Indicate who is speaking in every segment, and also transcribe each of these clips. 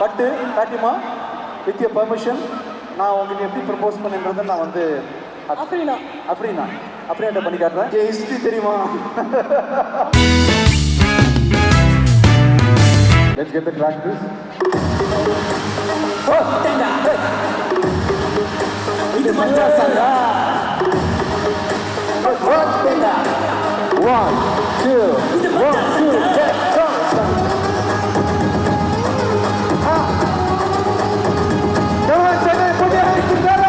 Speaker 1: பட்டு காட்டிமா with you permission நான் உங்களுக்கு எப்படி ப்ரப்போஸ் பண்ணுன்றதை நான் வந்து அப்படின்னா பண்ணி காட்டுறேன். என் ஹிஸ்ட்ரி தெரியுமா? Let's get the track, please. இது மச்சா சங்கா. 1 2 1 2 get go. Come on, Chennai, put your hands together.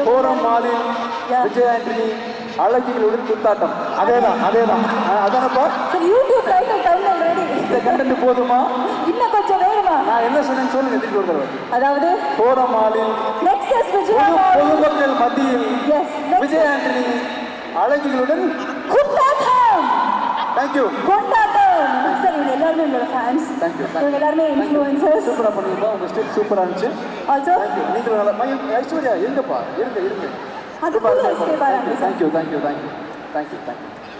Speaker 1: Korum மாலில் விஜய் ஆண்டனி அழகிகளுடன் குத்தாட்டம். அதானப்பா
Speaker 2: யூடியூப் டைட்டில் தமிழ் ரெடி.
Speaker 1: இந்த கண்டென்ட் போதுமா?
Speaker 2: இன்னும் கொஞ்சம் வேணுமா?
Speaker 1: நான் என்ன சொன்னேன்னு சொல்லுங்க. திருப்பி ஒரு தடவை.
Speaker 2: அதாவது
Speaker 1: கோரம் மாலில்
Speaker 2: நெக்ஸஸ் விஜய்
Speaker 1: பொதுமக்கள் மத்தியில் விஜய் ஆண்டனி அழகிகளுடன்
Speaker 2: குத்தாட்டம்.
Speaker 1: தேங்க்யூ.
Speaker 2: கொண்டாட்டம். சார் இவங்க எல்லாருமே என்னோட ஃபேன்ஸ்.
Speaker 1: தேங்க்யூ.
Speaker 2: இவங்க எல்லாருமே இன்ஃப்ளூயன்சர்ஸ்.
Speaker 1: சூப்பரா பண்ணீங்க. உங்க ஸ்டெப் சூப்பரா இருந்துச்சு.
Speaker 2: ஆல்சோ
Speaker 1: நீங்க நல்லா ஐஸ்வர்யா இருங்கப்பா இருங்க.
Speaker 2: அது போல ஸ்டெப் ஆரம்பிங்க.
Speaker 1: தேங்க்யூ.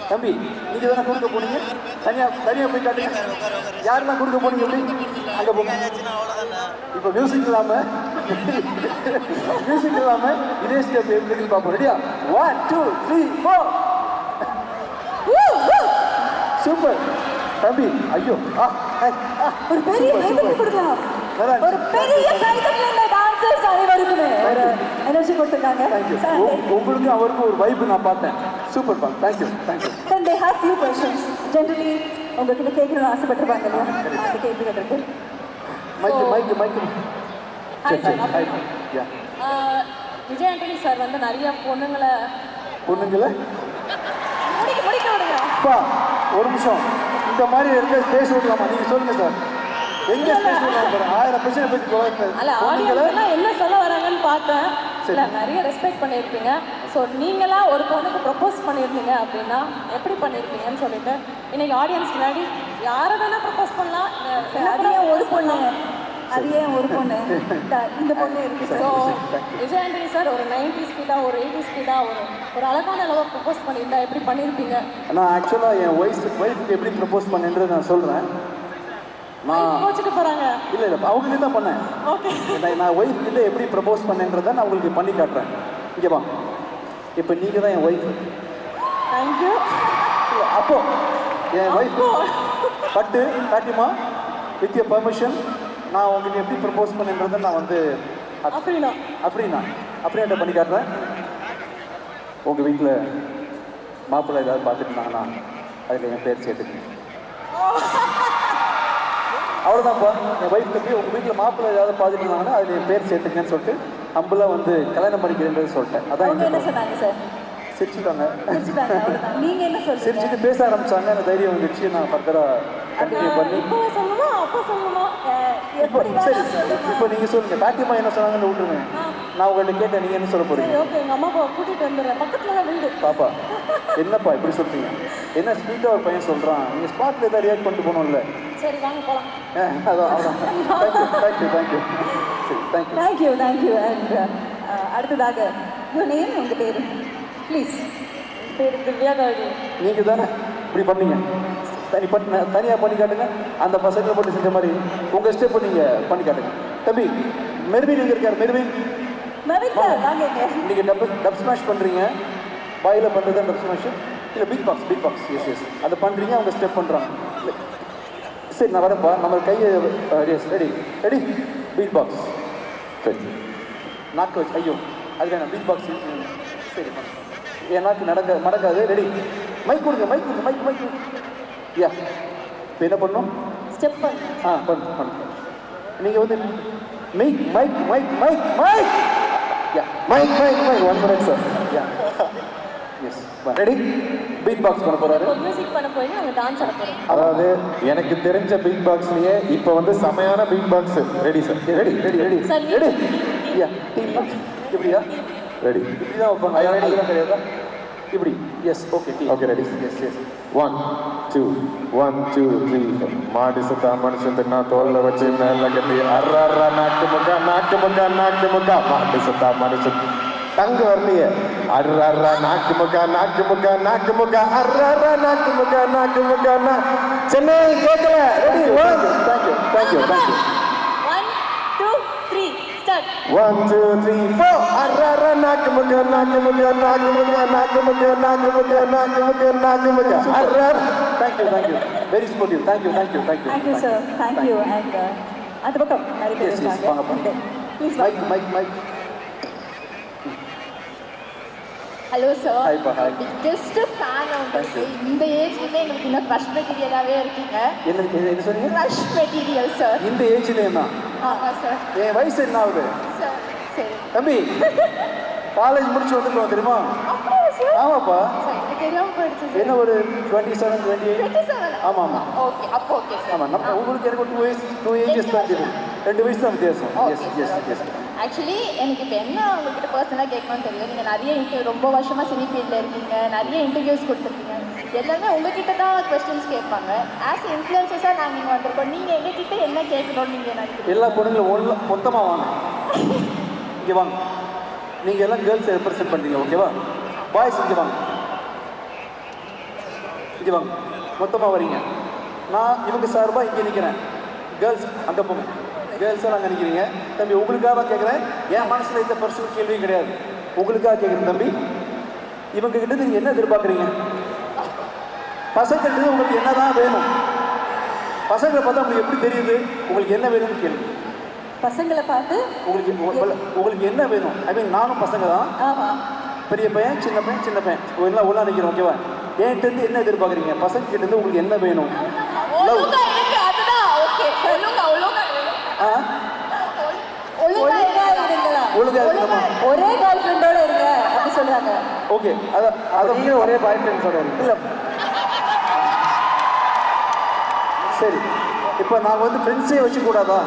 Speaker 1: தம்பி நீங்க தானே கொடுக்க போனீங்க? தனியா போய் காட்டுங்க. யாரெல்லாம் கொடுக்க போனீங்க? எப்படி அங்க போங்க. இப்போ மியூசிக் இல்லாம இதே ஸ்டெப் எப்படி பார்ப்போம். ரெடியா? 1 2 3 4. சூப்பர் தம்பி. ஐயோ
Speaker 2: ஒரு பெரிய கைதட்டல் கொடுக்கலாம். ஒரு பெரிய கைதட்டல் இந்த டான்சர்ஸ் அனைவருக்குமே ஒரு எனர்ஜி கொடுத்துருக்காங்க.
Speaker 1: உங்களுக்கு அவருக்கு ஒரு வைப் நான் பார்த்தேன். சூப்பர் பா. Thank you.
Speaker 2: Sir they have few questions. Generally உங்ககிட்ட கேட்கணும்னு ஆசைப்பட்டிருப்பாங்க இல்லையா? அது கேள்வி கேட்டிருக்கு.
Speaker 1: Mic
Speaker 2: hi. Vijay Antony sir வந்து நிறைய பொண்ணுங்களை முடிக்க விடுங்க.
Speaker 1: அப்பா ஒரு நிமிஷம். இந்த மாதிரி இருக்க ஸ்பேஸ் விடலாமா? நீங்க சொல்லுங்க சார். எங்க ஸ்பேஸ் விடலாம்? 1000 பிரச்சனை பத்தி
Speaker 2: என்ன சொல்ல வராங்கன்னு பார்த்தேன். இல்லை நிறைய ரெஸ்பெக்ட் பண்ணியிருப்பீங்க. ஸோ நீங்களாம் ஒரு பொண்ணுக்கு ப்ரப்போஸ் பண்ணியிருந்தீங்க அப்படின்னா எப்படி பண்ணியிருப்பீங்கன்னு சொல்லிட்டு இன்னைக்கு ஆடியன்ஸ் முன்னாடி யாரை வேணால் ப்ரப்போஸ் பண்ணலாம். ஒரு பொண்ணு அது ஏன் ஒரு பொண்ணு இந்த பொண்ணு இருக்கு. ஸோ விஜய் ஆண்டனி சார் ஒரு 90s கிட்டா ஒரு 80s கிட்டா ஒரு அழகான அளவை ப்ரப்போஸ் பண்ணியிருந்தா எப்படி பண்ணியிருப்பீங்க?
Speaker 1: நான் ஆக்சுவலாக என் ஒய்ஃபுக்கு எப்படி ப்ரப்போஸ் பண்ணேன்றது நான் சொல்கிறேன். நான்
Speaker 2: கோச்சுட்டு போகிறாங்க.
Speaker 1: இல்லை அவங்களே தான் பண்ணேன்.
Speaker 2: ஓகே,
Speaker 1: நான் ஒய்ஃப் கிட்ட எப்படி ப்ரப்போஸ் பண்ணேன்றதை நான் உங்களுக்கு பண்ணி காட்டுறேன். இங்கே வா, இப்போ நீங்கள் தான் என் ஒய்ஃபு.
Speaker 2: தேங்க்யூ.
Speaker 1: இல்லை அப்போ என் ஒய்ஃபு பட்டு காட்டிமா வித் யர் பர்மிஷன் நான் உங்களுக்கு எப்படி ப்ரப்போஸ் பண்ணேன்றதை நான் வந்து அப்படின்னா பண்ணி காட்டுறேன். உங்கள் வீட்டில் மாப்பிள்ளை ஏதாவது பார்த்துட்டுருந்தாங்கன்னா அதில் என் பேர் சேர்த்துக்கணும். அவ்வளோதான்ப்பா. என் ஒய்ஃப் போய் உங்கள் வீட்டில் மாப்பிள்ளை ஏதாவது பார்த்துட்டு இருந்தாங்கன்னா அதில் என் பேர் சேர்த்துக்கன்னு சொல்லிட்டு அம்புலாம் வந்து கல்யாணம் பண்ணிக்கிறேன்றது சொல்லிட்டேன். அதான்
Speaker 2: என்ன சொன்னாங்க சார்?
Speaker 1: சிரிச்சுட்டாங்க.
Speaker 2: நீங்கள் என்ன சொல்லுங்க?
Speaker 1: சிரிச்சுட்டு பேச ஆரம்பிச்சாங்க. அந்த தைரியம் வந்துச்சு. நான் ஃபர்தராக கண்டினியூ பண்ணி சரி இப்போ நீங்கள் சொல்லுங்கள். பாட்டியம்மா என்ன சொன்னாங்கன்னு விட்டுருங்க. நான் உங்கள்கிட்ட கேட்டேன், நீங்கள் என்ன சொல்ல போகிறீங்க?
Speaker 2: ஓகே, எங்கள் அம்மா கூட்டிகிட்டு வந்துடுறேன், பக்கத்தில் தான் வீடு.
Speaker 1: பாப்பா என்னப்பா இப்படி சொல்கிறீங்க? என்ன ஸ்பீட்டாக ஒரு பையன் சொல்கிறான், நீங்கள் ஸ்பாட்டில் ஏதாவது ரியாக்ட் பண்ணிட்டு போகணும்ல.
Speaker 2: சரி வாங்க போகலாம்.
Speaker 1: அதான் தேங்க்யூ சரி
Speaker 2: தேங்க்யூ. அண்ட் அடுத்ததாக உங்கள் நேம், உங்கள் பேர் ப்ளீஸ். பேர் திவ்யா கௌரி.
Speaker 1: நீங்கள் தானே இப்படி பண்ணீங்க? தனியாக பண்ணி காட்டுங்க. அந்த பசங்களை போட்டு செஞ்ச மாதிரி உங்கள் ஸ்டெப் நீங்கள் பண்ணி காட்டுங்க. தம்பி மெர்வின் எங்கே இருக்கார்? மெர்வின் நீங்கள் டப் ஸ்மாஷ் பண்ணுறீங்க. பாயில் பண்ணுறது தான் டப் ஸ்மாஷ். இல்லை பீட் பாக்ஸ் எஸ் அதை பண்ணுறீங்க. அவங்க ஸ்டெப் பண்ணுறாங்க. சரி நான் வரப்பா. நம்ம கையை எஸ் ரெடி பீட் பாக்ஸ். சரி நாக்கு வச்சு ஐயோ அது வேணாம். பீட் பாக்ஸ் சரி என் நாக்கு மடக்காது. ரெடி மைக் கொடுங்க. மைக் யா இப்போ என்ன பண்ணணும்?
Speaker 2: ஸ்டெப்
Speaker 1: பண்ணு. நீங்கள் வந்து mic yeah mic 1 minute sir. Yeah yes ready beat box பண்ண போகிறாரு.
Speaker 2: மியூசிக் பண்ண போய் நாங்கள் டான்ஸ் ஆட போகிறோம்.
Speaker 3: அதாவது எனக்கு தெரிஞ்ச பீட் பாக்ஸ்லயே இப்போ வந்து செமையான beat box. Ready sir?
Speaker 1: Ready யா இப்படியா?
Speaker 3: ரெடி
Speaker 1: இப்படி தான் வைப்பாங்க. அதெல்லாம் கிடையாதா? இப்படி எஸ் ஓகே
Speaker 3: ரெடி
Speaker 1: எஸ்
Speaker 3: 1 2 1 2 3 4 மாடி சுத்தா மனுஷன் தின்னா தோல்ல வச்சு மேல கட்டி அர்ரா நாக்கு முக்கா மாடி சுத்தா மனுஷன் தங்க வரலையே அர்ரா நாக்கு முக்கா அர்ரா நாக்கு முக்கா சென்னை கேட்கல. Ready
Speaker 1: thank you
Speaker 2: 1 2 3 start.
Speaker 3: 1 2 3 4 அர்ரா நாக்கு முக்கா அர்ரா.
Speaker 1: Thank you very sportive. Thank you
Speaker 2: sir. Thank you. And அந்த பக்கம் நிறைய பேர் இருக்காங்க. Please
Speaker 1: mic
Speaker 4: hello sir.
Speaker 1: Hi.
Speaker 4: Biggest fan உங்களுக்கு. இந்த ஏஜ்லேயுமே எங்களுக்கு இன்னும் க்ரஷ் மெட்டீரியலாகவே இருக்கீங்க.
Speaker 1: என்ன சொன்னீங்க?
Speaker 4: Crush material sir.
Speaker 1: இந்த ஏஜ்லேயுமா?
Speaker 4: ஆமாம் சார்.
Speaker 1: என் வயசு என்ன ஆகுது
Speaker 4: சார் சரி
Speaker 1: தம்பி? காலேஜ் முடிச்சு வந்துருக்கோம் தெரியுமா?
Speaker 4: அப்படியா சார்?
Speaker 1: ஆமாப்பா.
Speaker 4: சார் எனக்கு தெரியாமல் போயிடுச்சு சார்.
Speaker 1: என்ன ஒரு 27 28?
Speaker 4: 27.
Speaker 1: ஆமாம்
Speaker 4: ஓகே அப்போ ஓகே சார்.
Speaker 1: ஆமாம் நம்ம உங்களுக்கு எனக்கு 2 ஏஜஸ் தான் தெரியும். 2 வயசு தான் வித்தியாசம். எஸ்
Speaker 4: ஆக்சுவலி எனக்கு இப்போ என்ன உங்ககிட்ட பர்சனலாக கேட்கணும்னு தெரியல. நீங்கள் நிறைய ரொம்ப வருஷமாக சினி ஃபீல்டில் இருக்கீங்க, நிறைய இன்டர்வியூஸ் கொடுத்துருக்கீங்க. எல்லாமே உங்ககிட்ட தான் கொஸ்டின்ஸ் கேட்பாங்க. ஆஸ் இன்ஃப்ளூயன்சஸாக நாங்கள் இங்கே வந்திருக்கோம். நீங்கள் எங்ககிட்ட என்ன கேட்கணும்னு நீங்கள் நினைக்கிறீங்க?
Speaker 1: எல்லா பொண்ணுங்களும் மொத்தமாக வாங்க. இங்கே வாங்க. நீங்கள் எல்லாம் கேர்ள்ஸை ரெப்ரசென்ட் பண்ணுறீங்க ஓகேவா? பாய்ஸ் இங்கே வாங்க. மொத்தமாக வரீங்க. நான் இவங்க சார்பாக இங்கே நிற்கிறேன். கேர்ள்ஸ் அங்கே போங்க. கேர்ள்ஸாக நாங்கள் நிற்கிறீங்க. தம்பி உங்களுக்காக தான் கேட்குறேன். என் மனசில் எந்த பர்சனல் கேள்வியும் கிடையாது. உங்களுக்காக கேட்குறேன் தம்பி. இவங்க கிட்ட நீங்கள் என்ன எதிர்பார்க்குறீங்க? பசங்கள்கிட்ட உங்களுக்கு என்ன தான் வேணும்? பசங்களை பார்த்தா உங்களுக்கு எப்படி தெரியுது உங்களுக்கு என்ன வேணும்னு கேள்வி.
Speaker 2: பசங்களை பார்த்து
Speaker 1: உங்களுக்கு என்ன வேணும்? ஐ மீன் நானும் பசங்க தான்.
Speaker 2: ஆமாம்.
Speaker 1: பெரிய பையன் சின்ன பையன் எல்லாம் ஒன்றா நிற்கிறோம் ஓகேவா? என்கிட்ட என்ன எதிர்பார்க்குறீங்க? பசங்க கிட்ட உங்களுக்கு என்ன வேணும்?
Speaker 2: ஒரே கேர்ள் ஃப்ரெண்டோட இருங்க அப்படி சொல்றாங்க.
Speaker 1: ஓகே அதை ஒரே பாய் ஃப்ரெண்ட் சொல்றாங்க. இல்லை சரி இப்போ நாங்கள் வந்து ஃப்ரெண்ட்ஸே வச்சுக்கூடாதா?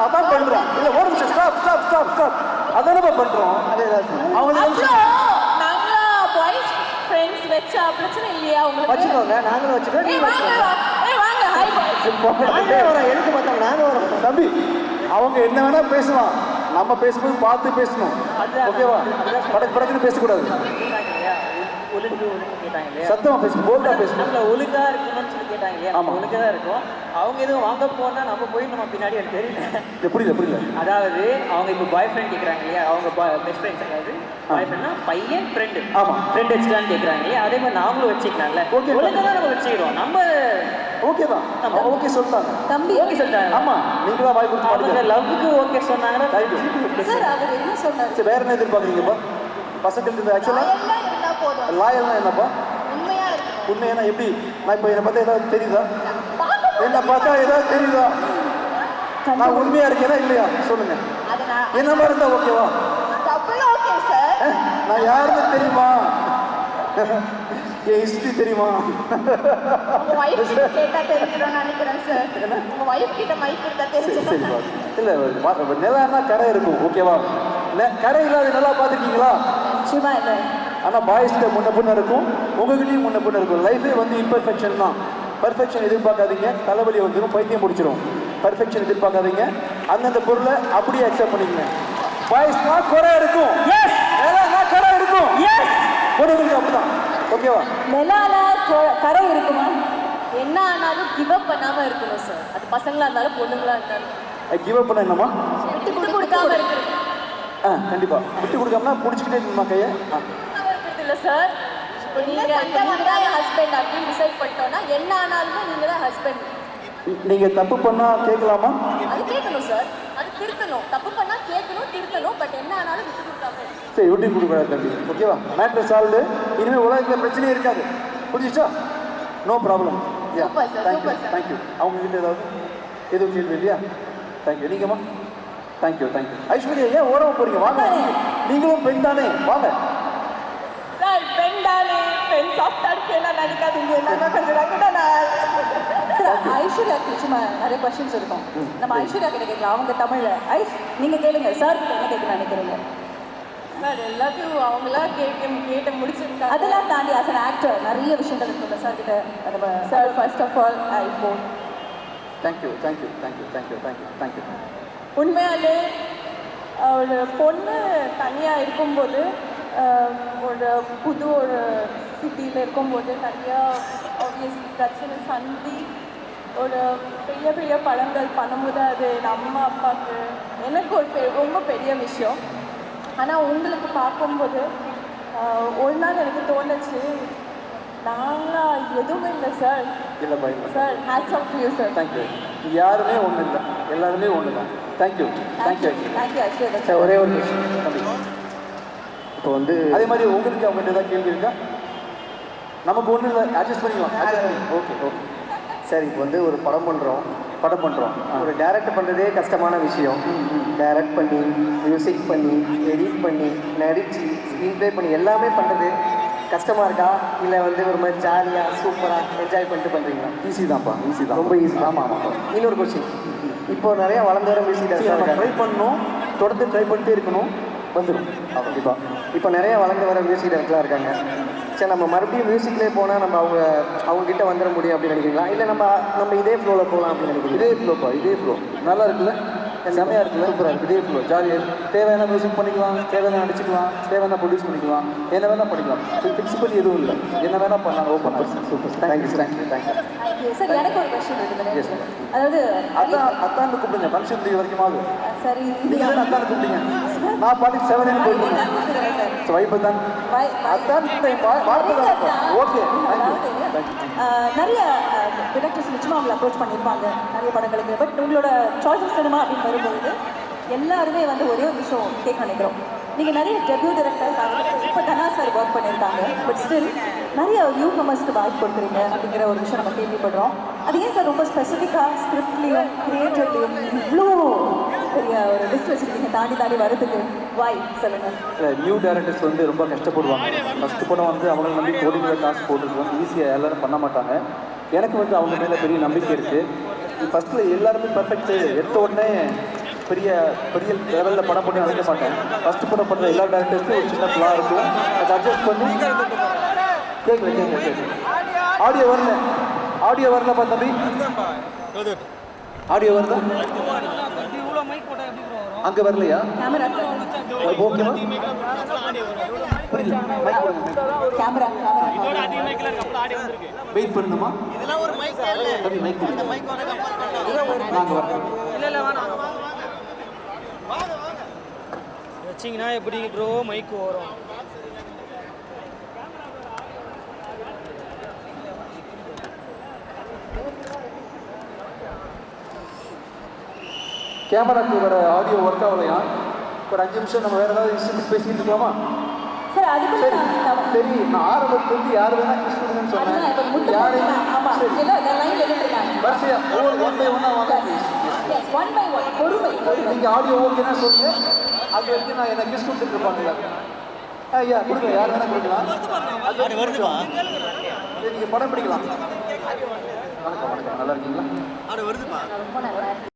Speaker 1: அதான் பண்ணுறோம். இல்லை ஒரு நிமிஷம் ஸ்டாப் அதானப்பா பண்ணுறோம். அவங்களுக்கு
Speaker 2: ஃப்ரெண்ட்ஸ் வச்சா பிரச்சனை இல்லையா உங்களுக்கு?
Speaker 1: வச்சுக்கோங்க. நாங்களும் வச்சுக்கோங்க.
Speaker 2: வாங்க ஹாய் பாய்
Speaker 5: நானே வரேன், எனக்கு பார்த்தாங்க நானும் வரேன்.
Speaker 1: தம்பி அவங்க என்ன வேணா பேசலாம், நம்ம பேசும்போது பார்த்து பேசணும், ஓகேவா? படக்கு படக்குன்னு பேசக்கூடாது,
Speaker 6: ஒழுங்கு கேட்டாங்க இல்லையா,
Speaker 1: சத்தமா பேசணும், போல்டா பேசணும்.
Speaker 6: நம்மள ஒழுங்கா இருக்கணும்னு சொல்லி கேட்டாங்க இல்லையா, நம்ம ஒழுங்கா தான் இருக்கும். அவங்க எதுவும் வாங்க போனா நம்ம போய் நம்ம பின்னாடி எனக்கு தெரியல.
Speaker 1: இது புரியல புரியல.
Speaker 6: அதாவது அவங்க இப்போ பாய் ஃப்ரெண்ட் கேட்குறாங்க இல்லையா, அவங்க பெஸ்ட் ஃப்ரெண்ட்ஸ், அதாவது பாய் ஃப்ரெண்ட்னா பையன் ஃப்ரெண்டு,
Speaker 1: ஆமா.
Speaker 6: ஃப்ரெண்ட் வச்சுக்கலான்னு கேட்குறாங்க இல்லையா, அதே மாதிரி நாமளும் வச்சுக்கலாம்ல.
Speaker 1: Okay.
Speaker 6: ஒழுங்கா தான் நம்ம வச்சுக்கிறோம். நம்ம
Speaker 1: ஓகே தான், ஓகே சொல்லிட்டாங்க.
Speaker 2: தம்பி
Speaker 6: ஓகே சொல்லிட்டாங்க.
Speaker 1: ஆமா, நீங்களா வாய் கொடுத்து
Speaker 6: அவங்க
Speaker 1: பாருங்க.
Speaker 6: லவ்வுக்கு ஓகே சொன்னாங்கன்னா
Speaker 2: சார் அவர் என்ன சொன்னார்?
Speaker 1: சரி, வேற என்ன எதிர்பார்க்குறீங்கப்பா பசங்களுக்கு? ஆக்சுவலா
Speaker 4: எல்லாம் இருந்தா போதும்,
Speaker 1: லாயல்னா என்னப்பா?
Speaker 4: உண்மையா இருக்கணும்.
Speaker 1: உண்மையான எப்படி? நான் இப்போ என்னை பார்த்தா ஏதாவது தெரியுதா?
Speaker 4: பார்க்க
Speaker 1: என்னை பார்த்தா ஏதாவது தெரியுதா? நான் உண்மையா இருக்கேனா இல்லையா சொல்லுங்க.
Speaker 4: அது நான்
Speaker 1: என்ன மாதிரி இருந்தா ஓகேவா?
Speaker 4: Double okay sir.
Speaker 1: நான் யாருன்னு தெரியுமா? என் ஹிஸ்டரி தெரியுமா?
Speaker 4: உங்க வைஃப் கிட்ட கேட்டா தெரிஞ்சிடும் நினைக்கிறேன் சார். உங்க வைஃப் கிட்ட மைக் கொடுத்தா தெரிஞ்சிடும்.
Speaker 1: சரிப்பா. இல்லை, நிலம்னா கரை இருக்கும், ஓகேவா? கரை இல்லாத நல்லா பார்த்துருக்கீங்களா?
Speaker 2: நிச்சயமா இல்லை.
Speaker 1: ஆனால் பாய்ஸ்கிட்ட முன்ன பொண்ணு இருக்கும், உங்ககிட்டயும் முன்ன பொண்ணு இருக்கும். லைஃபே வந்து இம்பர்ஃபெக்ஷன் தான். பர்ஃபெக்ஷன் எதிர்பார்க்காதீங்க, தலைவலி வந்துடும், பைத்தியம் முடிச்சிடும். பர்ஃபெக்ஷன் எதிர்பார்க்காதீங்க, அந்தந்த பொருளை அப்படியே அக்செப்ட் பண்ணிக்கங்க. பாய்ஸ்னா குறை இருக்கும், நிலம்னா கரை இருக்கும், பொண்ணுங்களுக்கு அப்படிதான், ஓகேவா?
Speaker 2: நிலால கரை இருக்குமா?
Speaker 7: என்ன ஆனாலும் கிவ் அப் பண்ணாம இருக்கணும் சார். அது பசங்களா இருந்தாலும் பொண்ணுங்களா இருந்தாலும்
Speaker 1: கிவ் அப் பண்ண என்னம்மா?
Speaker 7: விட்டு கொடுக்காம இருக்கிறது
Speaker 1: கண்டிப்பா விட்டு கொடுக்காம பிடிச்சிக்கிட்டே இருக்கணுமா கையை?
Speaker 7: இருக்கிறது இல்ல சார். இப்போ நீங்க தான் என் ஹஸ்பண்ட் அப்படின்னு டிசைட் பண்ணிட்டோம்னா என்ன ஆனாலுமே நீங்க தான் ஹஸ்பண்ட்.
Speaker 1: நீங்க தப்பு பண்ணா கேட்கலாமா?
Speaker 7: அது கேட்கணும் சார், அது திருத்தணும். தப்பு பண்ணா கேட்கணும், திருத்தணும். பட் என்ன ஆனாலும் விட்டு கொடுக்காம இருக்கணும்.
Speaker 1: சரி, விட்டு கொடுக்கூடாது தம்பி, ஓகேவா? Matter solved. இனிமேல் உலகத்தில் பிரச்சனையே இருக்காது, புரிஞ்சிச்சா? No problem.
Speaker 4: Super sir,
Speaker 1: thank you
Speaker 4: super sir.
Speaker 1: Thank you. அவங்க கிட்ட ஏதாவது எதுவும் கேள்வி இல்லையா? தேங்க்யூ. நீங்கம்மா? Thank you thank you. ஐஸ்வர்யா, ஏன் ஓரமாக போறீங்க? வாங்க, நீங்களும் பெண் தானே, வாங்க.
Speaker 2: சார் பெண் தானே, பெண் சாஃப்டா இருக்கேன் நினைக்காதீங்க. நாங்கள் கொஞ்சம் ஐஸ்வர்யாக்கு நிச்சயமா நிறைய கொஸ்டின்ஸ் இருக்கும். நம்ம ஐஸ்வர்யா கிட்ட கேட்கலாம், அவங்க தமிழ்ல. நீங்க கேளுங்க சார் கிட்ட என்ன கேட்க நினைக்கிறீங்க?
Speaker 7: சார் எல்லாத்தையும் அவங்களா கேட்டு முடிச்சிருக்காங்க.
Speaker 2: அதெல்லாம் தாண்டி ஆஸ் அன் ஆக்டர் நிறைய விஷயங்கள் இருக்குல்ல சார் கிட்ட. Sir first of all iPhone
Speaker 1: thank you thank you thank you thank you thank you thank you.
Speaker 2: உண்மையாலே ஒரு பொண்ணு தனியாக இருக்கும்போது, ஒரு புது ஒரு சிட்டியில் இருக்கும்போது நிறையா ஆப்வியஸ்லி பிரச்சனை சந்தி, ஒரு பெரிய பெரிய படங்கள் பண்ணும்போது அது நம்ம அப்பாவுக்கு எனக்கு ஒரு ரொம்ப பெரிய விஷயம். ஆனால் உங்களுக்கு பார்க்கும்போது ஒரு நாள் எனக்கு தோணுச்சு, நாங்களாம் எதுவுமே இல்லை சார்.
Speaker 1: இல்லைப்பா இல்லை
Speaker 2: sir hats off you sir.
Speaker 1: Thank you. யாருமே ஒன்றும் இல்லை, எல்லாருமே ஒன்று தான். Thank you thank you.
Speaker 2: Thank you actually.
Speaker 5: Sir ஒரே ஒரு விஷயம், இப்போ வந்து
Speaker 1: அதே மாதிரி உங்களுக்கு அவங்ககிட்ட ஏதாவது கேள்வி இருக்கா? நமக்கு ஒன்றும் இல்லை, அட்ஜஸ்ட் பண்ணிக்கலாம். Okay okay.
Speaker 5: சார் இப்போ வந்து ஒரு படம் பண்ணுறோம்,
Speaker 1: படம் பண்ணுறோம்.
Speaker 5: ஒரு டைரக்ட் பண்ணுறதே கஷ்டமான விஷயம். டைரக்ட் பண்ணி, மியூசிக் பண்ணி, எடிட் பண்ணி, நடிச்சு, ஸ்க்ரீன் ப்ளே பண்ணி எல்லாமே பண்ணுறது கஷ்டமாக இருக்கா, இல்லை வந்து ஒரு மாதிரி ஜாலியாக சூப்பராக என்ஜாய் பண்ணிட்டு பண்ணுறீங்களா?
Speaker 1: ஈஸி தான்ப்பா, ஈஸி தான்,
Speaker 5: ரொம்ப ஈஸி.
Speaker 1: ஆமாம் ஆமாம்.
Speaker 5: இன்னொரு கொஸ்டின், இப்போ நிறையா வளர்ந்து வர மியூசிக்
Speaker 1: நம்ம
Speaker 5: டைரக்டர்
Speaker 1: ட்ரை பண்ணணும், தொடர்ந்து ட்ரை பண்ணிட்டே இருக்கணும், வந்துடும் கண்டிப்பாக.
Speaker 5: இப்போ நிறைய வளர்ந்து வர மியூசிக் டைரக்டர்லாம் இருக்காங்க. சரி, நம்ம மறுபடியும் மியூசிக்லேயே போனால் நம்ம அவங்ககிட்ட வந்துட முடியும் அப்படின்னு நினைக்கிறீங்களா, இல்லை நம்ம இதே ஃப்ளோவில் போகலாம் அப்படின்னு நினைக்கிறீங்க?
Speaker 1: இதே ஃப்ளோப்பா, இதே ஃப்ளோ நல்லா இருக்குல்ல, செமையாக இருக்குல்ல, சூப்பராக இருக்குது. இதே ஃப்ளோ ஜாலியாக தேவையான மியூசிக் பண்ணிக்கலாம், தேவையான நடிச்சுக்கலாம், தேவையான ப்ரொடியூஸ் பண்ணிக்கலாம், என்ன வேணால் பண்ணிக்கலாம். ஃபிக்ஸிபிள் எதுவும் இல்லை, என்ன வேணால் பண்ணலாம். Open super. Thank you thank you thank you.
Speaker 2: Sir எனக்கு ஒரு கொஸ்டின் இருக்குது.
Speaker 1: Yes, ma'am.
Speaker 2: அதாவது
Speaker 1: அத்தான் கூப்பிடுங்க, ஃபங்க்ஷன் முடிய வரைக்கும் ஆகுது.
Speaker 2: சரி
Speaker 1: நீங்கள் தானே அத்தான் கூப்பிட்டீங்க, நான் பாட்டுக்கு 7 போயிட்டு ஸோ வைப்பு தான் அத்தான் வார்த்தை தான். ஓகே
Speaker 2: நிறைய டிரெக்டர்ஸ் நிச்சயமாக அவங்களை அப்ரோச் பண்ணியிருப்பாங்க நிறைய படங்களுக்கு. பட் உங்களோட சாய்ஸ் ஆஃப் சினிமா அப்படின்னு வரும்போது எல்லாருமே வந்து ஒரே ஒரு விஷயம் கேட்க நினைக்கிறோம். நீங்கள் நிறைய டெபியூ டிரெக்டர்ஸ் இப்போ தனா சார் ஒர்க் பண்ணியிருக்காங்க, பட் ஸ்டில் நிறைய நியூ கமர்ஸ்க்கு வாய்ப்பு கொடுக்குறீங்க அப்படிங்கிற ஒரு விஷயம் நம்ம கேள்விப்படுறோம். அது ஏன் சார் ரொம்ப ஸ்பெசிஃபிக்காக ஸ்கிரிப்ட்லேயும் கிரியேட்டிவ்லேயும் இவ்வளோ பெரிய ஒரு லிஸ்ட் வச்சுருக்கீங்க தாண்டி வரதுக்கு வாய் சொல்லுங்கள்.
Speaker 1: நியூ டேரக்டர்ஸ் வந்து ரொம்ப கஷ்டப்படுவாங்க. ஃபஸ்ட்டு படம் வந்து அவங்களை நம்பி கோடிகளை காசு போட்டுருக்கோம், ஈஸியாக எல்லாரும் பண்ண மாட்டாங்க. எனக்கு வந்து அவங்க மேலே பெரிய நம்பிக்கை இருக்குது. ஃபஸ்ட்டில் எல்லாருமே பர்ஃபெக்ட் எடுத்த உடனே பெரிய பெரிய லெவலில் படம் பண்ணி நினைக்க மாட்டேன். ஃபஸ்ட்டு படம் பண்ணுற எல்லா டேரக்டர்ஸும் ஒரு சின்ன ஃப்ளா இருக்கும், அதை அட்ஜஸ்ட் பண்ணி கேட்கல. ஆடியோ வரலப்பா தம்பி. ஆடியோ வருதா? அங்கே வரலையா?
Speaker 2: கேமரா
Speaker 1: ஓகேவா?
Speaker 2: கேமரா
Speaker 1: வெயிட் பண்ணணுமா? தம்பி மைக் நாங்கள் வரோம்.
Speaker 6: வச்சிங்கன்னா எப்படி ப்ரோ மைக் வரும்?
Speaker 1: கேமராக்கு வர ஆடியோ ஒர்க் ஆகலையா? ஒரு 5 நிமிஷம் நம்ம வேறு ஏதாவது விஷயத்துக்கு பேசிட்டு இருக்கலாமா?
Speaker 2: சார் அதுக்குள்ள
Speaker 1: சரி
Speaker 2: நான்
Speaker 1: சரி, நான் ஆரம்பத்துலேருந்து யார் வேணா கிஸ் பண்ணுங்கன்னு
Speaker 2: அதுதான் இப்போ
Speaker 1: சொன்னேன்.
Speaker 2: முட்டு
Speaker 1: யாரையும்
Speaker 2: ஆமா
Speaker 1: சரி
Speaker 2: இல்லை இந்த லைன்ல நின்றுட்டாங்க
Speaker 1: வரிசையா ஒன் பை ஒன்னாக வாங்க please.
Speaker 2: Yes one by one பொறுமை
Speaker 1: நீங்கள் ஆடியோ ஓகேனா சொல்லுங்க. அது வரைக்கும் நான் என்ன கிஸ் கொடுத்துட்டு இருப்பாங்களா? ஐயா கொடுங்க, யார் வேணா கொடுக்கலாம். அது வருதுமா? நீங்கள் படம் பிடிக்கலாம். வணக்கம் வணக்கம், நல்லா இருக்கீங்களா?
Speaker 4: ரொம்ப நல்லா இருக்கு.